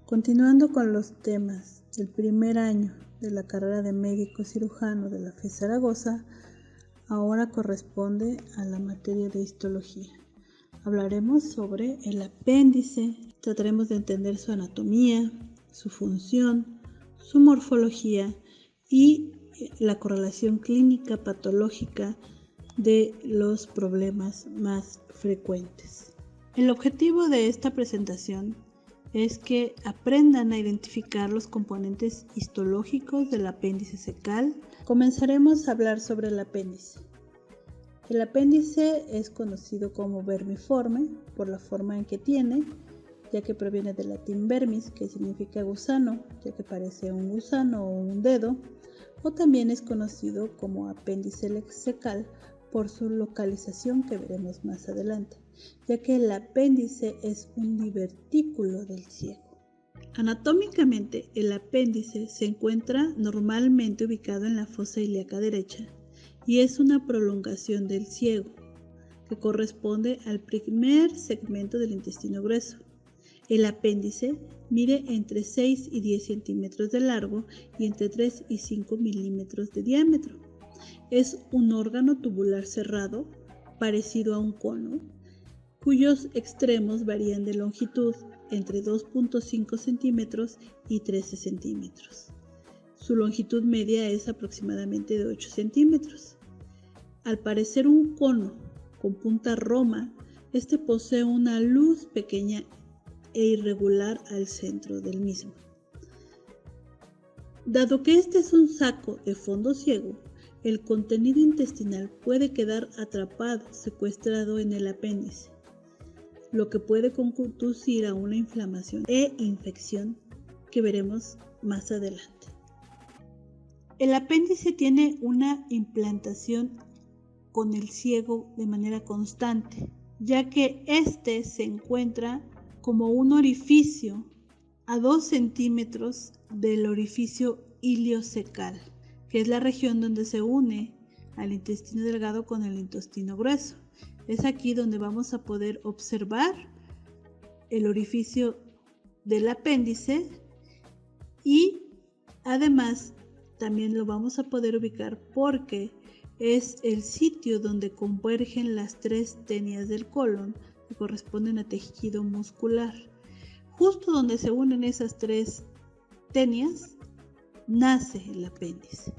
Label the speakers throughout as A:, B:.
A: Continuando con los temas del primer año de la carrera de médico cirujano de la FES Zaragoza, ahora corresponde a la materia de histología. Hablaremos sobre el apéndice, trataremos de entender su anatomía, su función, su morfología y la correlación clínica patológica de los problemas más frecuentes. El objetivo de esta presentación es que aprendan a identificar los componentes histológicos del apéndice cecal. Comenzaremos a hablar sobre el apéndice. El apéndice es conocido como vermiforme por la forma en que tiene, ya que proviene del latín vermis, que significa gusano, ya que parece un gusano o un dedo, o también es conocido como apéndice cecal por su localización que veremos más adelante, ya que el apéndice es un divertículo del ciego. Anatómicamente, el apéndice se encuentra normalmente ubicado en la fosa ilíaca derecha y es una prolongación del ciego, que corresponde al primer segmento del intestino grueso. El apéndice mide entre 6 y 10 centímetros de largo y entre 3 y 5 milímetros de diámetro. Es un órgano tubular cerrado, parecido a un cono, cuyos extremos varían de longitud entre 2.5 centímetros y 13 centímetros. Su longitud media es aproximadamente de 8 centímetros. Al parecer un cono con punta roma, este posee una luz pequeña e irregular al centro del mismo. Dado que este es un saco de fondo ciego, el contenido intestinal puede quedar atrapado, secuestrado en el apéndice, lo que puede conducir a una inflamación e infección que veremos más adelante. El apéndice tiene una implantación con el ciego de manera constante, ya que este se encuentra como un orificio a 2 centímetros del orificio iliocecal, que es la región donde se une al intestino delgado con el intestino grueso. Es aquí donde vamos a poder observar el orificio del apéndice y además también lo vamos a poder ubicar porque es el sitio donde convergen las 3 tenias del colon que corresponden a tejido muscular. Justo donde se unen esas 3 tenias nace el apéndice.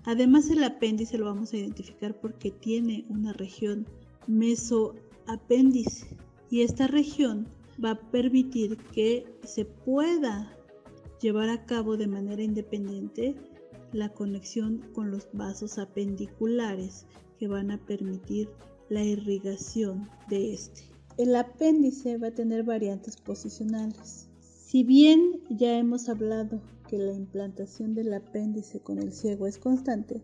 A: Además, el apéndice lo vamos a identificar porque tiene una región mesoapéndice y esta región va a permitir que se pueda llevar a cabo de manera independiente la conexión con los vasos apendiculares que van a permitir la irrigación de este. El apéndice va a tener variantes posicionales. Si bien ya hemos hablado que la implantación del apéndice con el ciego es constante,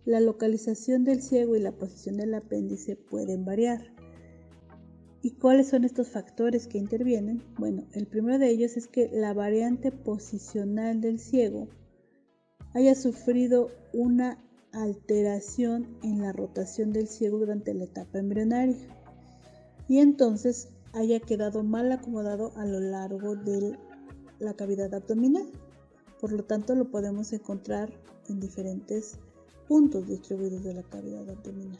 A: la localización del ciego y la posición del apéndice pueden variar. ¿Y cuáles son estos factores que intervienen? Bueno, el primero de ellos es que la variante posicional del ciego haya sufrido una alteración en la rotación del ciego durante la etapa embrionaria y entonces haya quedado mal acomodado a lo largo de la cavidad abdominal. Por lo tanto, lo podemos encontrar en diferentes puntos distribuidos de la cavidad abdominal.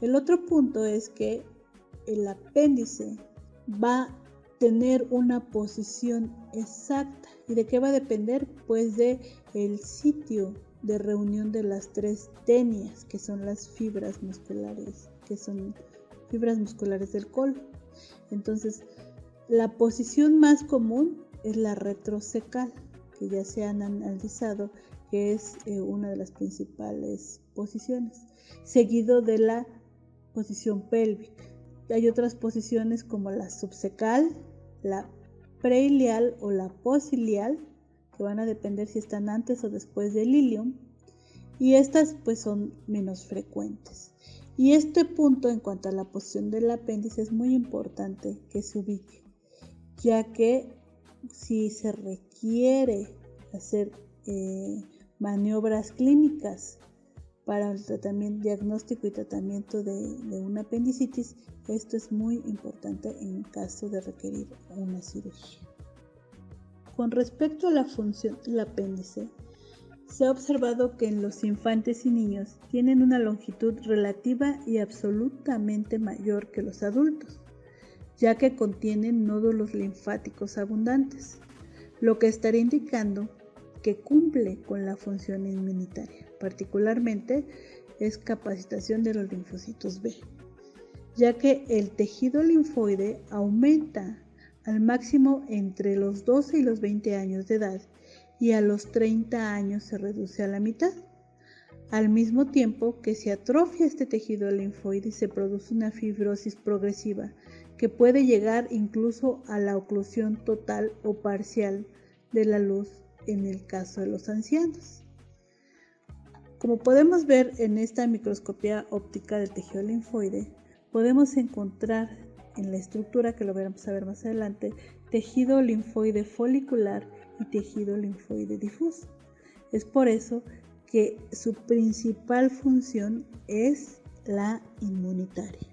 A: El otro punto es que el apéndice va a tener una posición exacta. ¿Y de qué va a depender? Pues de el sitio de reunión de las 3 tenias, que son las fibras musculares, del colon. Entonces, la posición más común es la retrocecal, que ya se han analizado, que es una de las principales posiciones, seguido de la posición pélvica. Hay otras posiciones como la subcecal, la preilial o la posilial, que van a depender si están antes o después del ilium, y estas pues son menos frecuentes. Y este punto en cuanto a la posición del apéndice es muy importante que se ubique, ya que si se requiere hacer maniobras clínicas para el diagnóstico y tratamiento de una apendicitis. Esto es muy importante en caso de requerir una cirugía. Con respecto a la función del apéndice, se ha observado que en los infantes y niños tienen una longitud relativa y absolutamente mayor que los adultos, ya que contienen nódulos linfáticos abundantes, lo que estaría indicando que cumple con la función inmunitaria, particularmente es capacitación de los linfocitos B, ya que el tejido linfoide aumenta al máximo entre los 12 y los 20 años de edad y a los 30 años se reduce a la mitad, al mismo tiempo que se atrofia este tejido linfoide y se produce una fibrosis progresiva que puede llegar incluso a la oclusión total o parcial de la luz en el caso de los ancianos. Como podemos ver en esta microscopía óptica del tejido linfoide, podemos encontrar en la estructura, que lo vamos a ver más adelante, tejido linfoide folicular y tejido linfoide difuso. Es por eso que su principal función es la inmunitaria.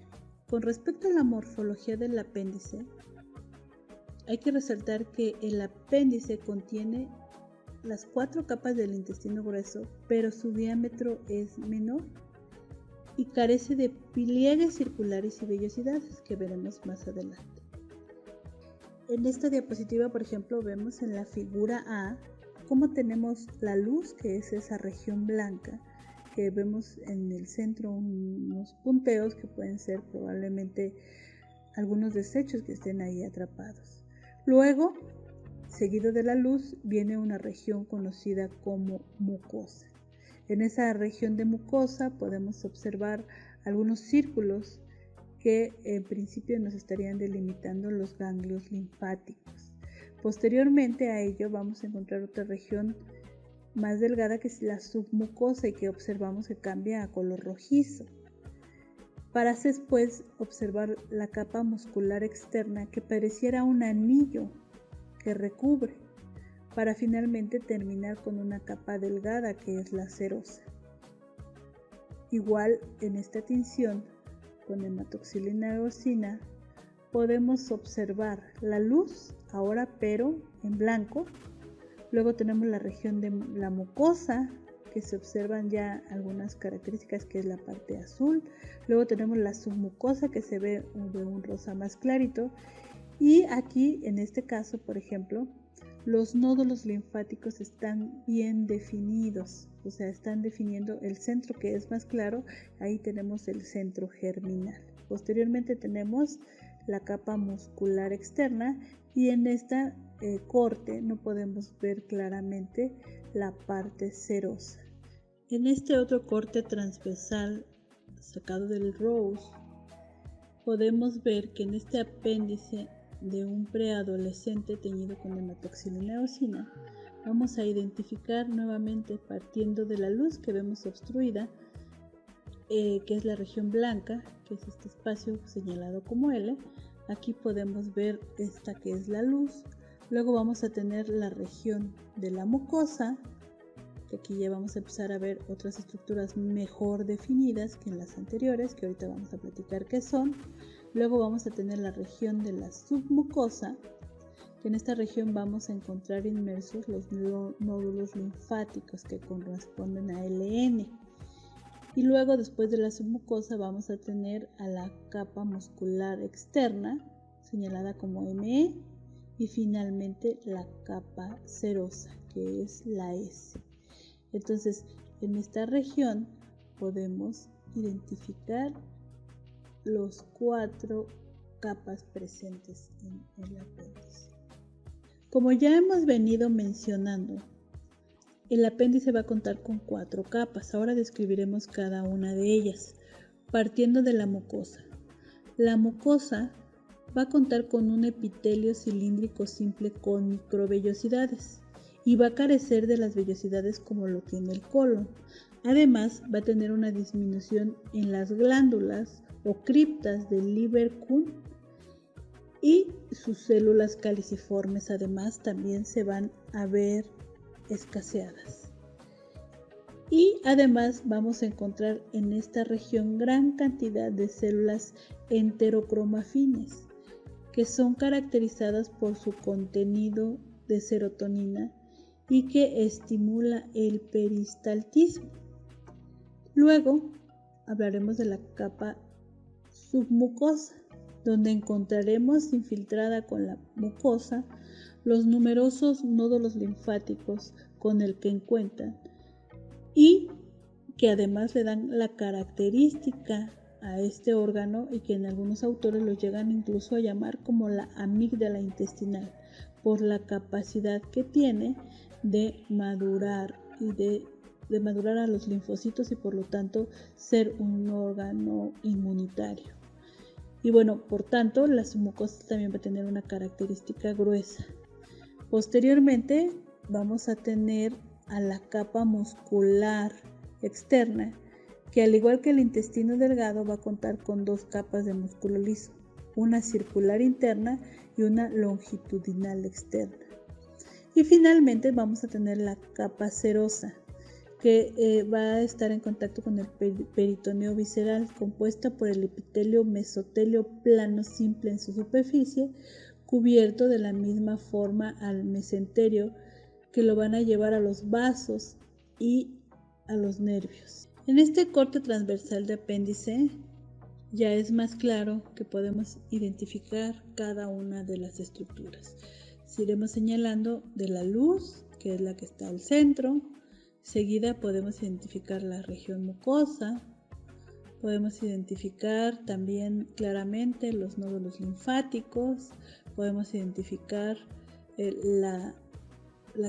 A: Con respecto a la morfología del apéndice, hay que resaltar que el apéndice contiene las 4 capas del intestino grueso, pero su diámetro es menor y carece de pliegues circulares y vellosidades, que veremos más adelante. En esta diapositiva, por ejemplo, vemos en la figura A cómo tenemos la luz, que es esa región blanca, que vemos en el centro unos punteos que pueden ser probablemente algunos desechos que estén ahí atrapados. Luego, seguido de la luz, viene una región conocida como mucosa. En esa región de mucosa podemos observar algunos círculos que en principio nos estarían delimitando los ganglios linfáticos. Posteriormente a ello vamos a encontrar otra región más delgada que es la submucosa y que observamos que cambia a color rojizo, para después observar la capa muscular externa que pareciera un anillo que recubre, para finalmente terminar con una capa delgada que es la serosa. Igual en esta tinción con hematoxilina eosina podemos observar la luz ahora pero en blanco. Luego tenemos la región de la mucosa, que se observan ya algunas características, que es la parte azul. Luego tenemos la submucosa, que se ve de un rosa más clarito. Y aquí en este caso, por ejemplo, los nódulos linfáticos están bien definidos, o sea, están definiendo el centro que es más claro. Ahí tenemos el centro germinal. Posteriormente tenemos la capa muscular externa y en esta corte no podemos ver claramente la parte serosa. En este otro corte transversal sacado del Rose podemos ver que en este apéndice de un preadolescente teñido con hematoxilina eosina vamos a identificar nuevamente, partiendo de la luz que vemos obstruida, que es la región blanca, que es este espacio señalado como L. Aquí podemos ver esta que es la luz. Luego vamos a tener la región de la mucosa, que aquí ya vamos a empezar a ver otras estructuras mejor definidas que en las anteriores, que ahorita vamos a platicar qué son. Luego vamos a tener la región de la submucosa, que en esta región vamos a encontrar inmersos los nódulos linfáticos que corresponden a LN. Y luego, después de la submucosa, vamos a tener a la capa muscular externa, señalada como ME, y finalmente la capa serosa, que es la S. Entonces, en esta región podemos identificar los 4 capas presentes en el apéndice. Como ya hemos venido mencionando, el apéndice va a contar con 4 capas. Ahora describiremos cada una de ellas, partiendo de la mucosa. La mucosa va a contar con un epitelio cilíndrico simple con microvellosidades y va a carecer de las vellosidades como lo tiene el colon. Además, va a tener una disminución en las glándulas o criptas del Lieberkühn y sus células caliciformes además también se van a ver escaseadas. Y además vamos a encontrar en esta región gran cantidad de células enterocromafines, que son caracterizadas por su contenido de serotonina y que estimula el peristaltismo. Luego hablaremos de la capa submucosa, donde encontraremos infiltrada con la mucosa los numerosos nódulos linfáticos con el que cuentan y que además le dan la característica a este órgano y que en algunos autores lo llegan incluso a llamar como la amígdala intestinal, por la capacidad que tiene de madurar y de madurar a los linfocitos y por lo tanto ser un órgano inmunitario. Y bueno, por tanto, la submucosa también va a tener una característica gruesa. Posteriormente vamos a tener a la capa muscular externa, que al igual que el intestino delgado va a contar con dos capas de músculo liso, una circular interna y una longitudinal externa. Y finalmente vamos a tener la capa serosa, que va a estar en contacto con el peritoneo visceral, compuesta por el epitelio mesotelio plano simple en su superficie, cubierto de la misma forma al mesenterio, que lo van a llevar a los vasos y a los nervios. En este corte transversal de apéndice ya es más claro que podemos identificar cada una de las estructuras. Iremos señalando de la luz, que es la que está al centro. Seguida podemos identificar la región mucosa, podemos identificar también claramente los nódulos linfáticos, podemos identificar la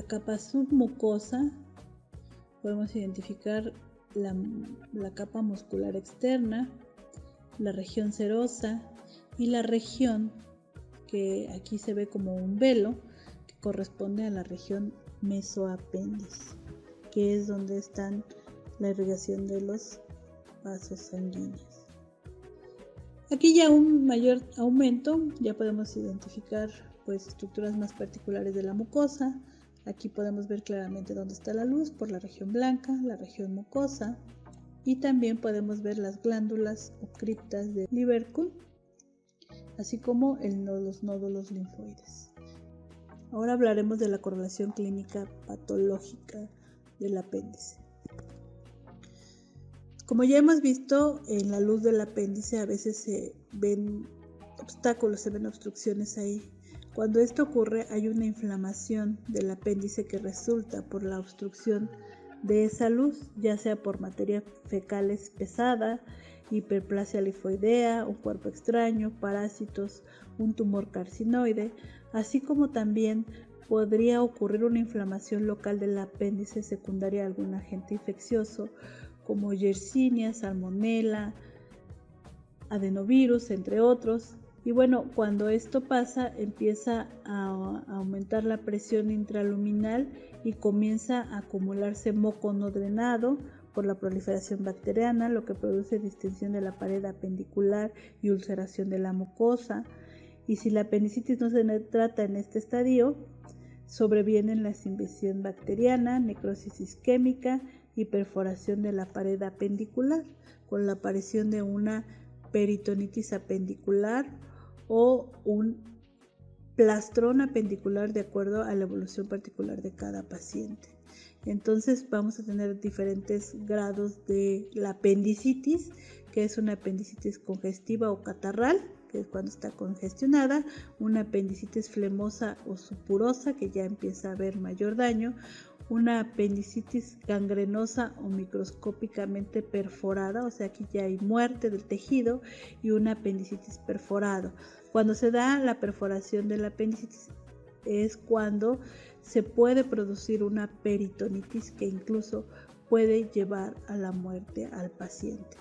A: capa submucosa, podemos identificar la capa muscular externa, la región serosa y la región que aquí se ve como un velo que corresponde a la región mesoapéndice, que es donde están la irrigación de los vasos sanguíneos. Aquí ya un mayor aumento, ya podemos identificar pues estructuras más particulares de la mucosa. Aquí podemos ver claramente dónde está la luz por la región blanca, la región mucosa, y también podemos ver las glándulas o criptas de Lieberkühn, así como los nódulos linfoides. Ahora hablaremos de la correlación clínica patológica del apéndice. Como ya hemos visto, en la luz del apéndice a veces se ven obstáculos, se ven obstrucciones ahí. Cuando esto ocurre, hay una inflamación del apéndice que resulta por la obstrucción de esa luz, ya sea por materia fecales pesada, hiperplasia linfoidea, un cuerpo extraño, parásitos, un tumor carcinoide, así como también podría ocurrir una inflamación local del apéndice secundaria a algún agente infeccioso como Yersinia, Salmonella, adenovirus, entre otros. Y bueno, cuando esto pasa, empieza a aumentar la presión intraluminal y comienza a acumularse moco no drenado por la proliferación bacteriana, lo que produce distensión de la pared apendicular y ulceración de la mucosa. Y si la apendicitis no se trata en este estadio, sobrevienen la invasión bacteriana, necrosis isquémica y perforación de la pared apendicular, con la aparición de una peritonitis apendicular o un plastrón apendicular de acuerdo a la evolución particular de cada paciente. Entonces vamos a tener diferentes grados de la apendicitis, que es una apendicitis congestiva o catarral, que es cuando está congestionada, una apendicitis flemosa o supurosa, que ya empieza a haber mayor daño, una apendicitis gangrenosa o microscópicamente perforada, o sea aquí ya hay muerte del tejido, y una apendicitis perforado. Cuando se da la perforación de la apendicitis es cuando se puede producir una peritonitis que incluso puede llevar a la muerte al paciente.